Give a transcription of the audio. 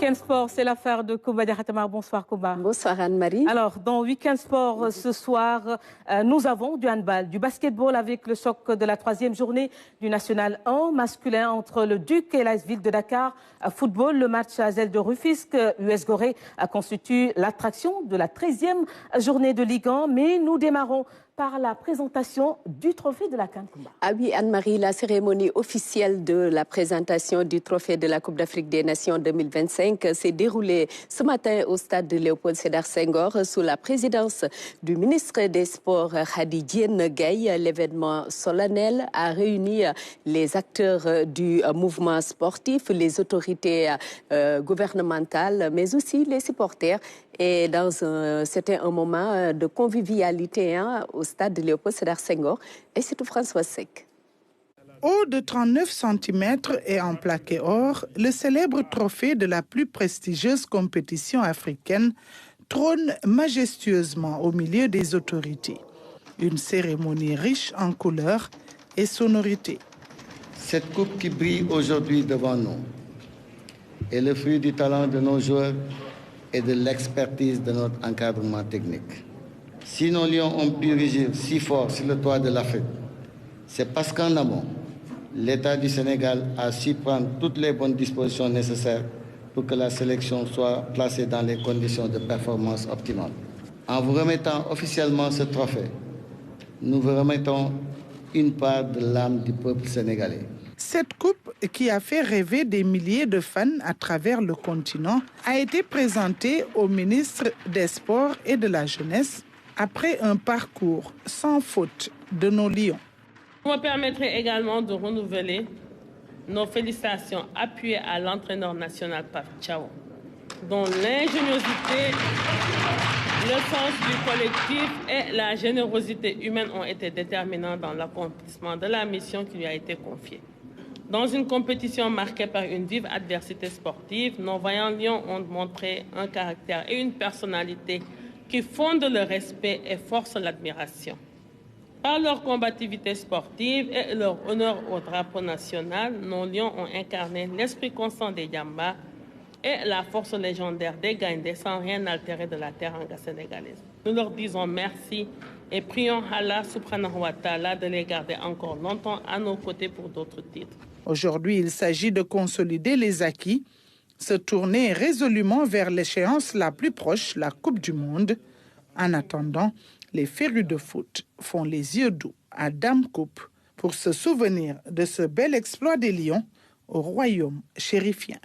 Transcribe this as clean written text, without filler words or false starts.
Week-end Sport, c'est l'affaire de Kouba Diakhatamar. Bonsoir Kouba. Bonsoir Anne-Marie. Alors, dans Week-end Sport, ce soir, nous avons du handball, du basketball avec le choc de la 3e journée du National 1 masculin entre le Duc et l'AS Ville de Dakar. Football, le match à Zelle de Rufisque, US Gorée constitue l'attraction de la 13e journée de Ligue 1. Mais nous démarrons par la présentation du trophée de la CAN. Ah oui, Anne-Marie, la cérémonie officielle de la présentation du trophée de la Coupe d'Afrique des Nations 2025 s'est déroulée ce matin au stade de Léopold Sédar Senghor sous la présidence du ministre des Sports Khady Diène Gaye. L'événement solennel a réuni les acteurs du mouvement sportif, les autorités gouvernementales, mais aussi les supporters. Et c'était un moment de convivialité au stade de Léopold Sédar Senghor. Et c'est tout François Sec. Haut de 39 cm et en plaqué or, le célèbre trophée de la plus prestigieuse compétition africaine trône majestueusement au milieu des autorités. Une cérémonie riche en couleurs et sonorités. Cette coupe qui brille aujourd'hui devant nous est le fruit du talent de nos joueurs et de l'expertise de notre encadrement technique. Si nos lions ont pu rugir si fort sur le toit de l'Afrique, c'est parce qu'en amont, l'État du Sénégal a su prendre toutes les bonnes dispositions nécessaires pour que la sélection soit placée dans les conditions de performance optimales. En vous remettant officiellement ce trophée, nous vous remettons une part de l'âme du peuple sénégalais. Cette coupe, qui a fait rêver des milliers de fans à travers le continent, a été présentée au ministre des Sports et de la Jeunesse après un parcours sans faute de nos lions. Vous me permettrez également de renouveler nos félicitations appuyées à l'entraîneur national Pape Thiaw, dont l'ingéniosité, le sens du collectif et la générosité humaine ont été déterminants dans l'accomplissement de la mission qui lui a été confiée. Dans une compétition marquée par une vive adversité sportive, nos vaillants lions ont montré un caractère et une personnalité qui fondent le respect et forcent l'admiration. Par leur combativité sportive et leur honneur au drapeau national, nos lions ont incarné l'esprit constant des Yamba et la force légendaire des Gaïndés sans rien altérer de la teranga sénégalaise. Nous leur disons merci et prions Allah subhanahu wa ta'ala de les garder encore longtemps à nos côtés pour d'autres titres. Aujourd'hui, il s'agit de consolider les acquis, se tourner résolument vers l'échéance la plus proche, la Coupe du Monde. En attendant, les férus de foot font les yeux doux à Dame Coupe pour se souvenir de ce bel exploit des Lions au royaume chérifien.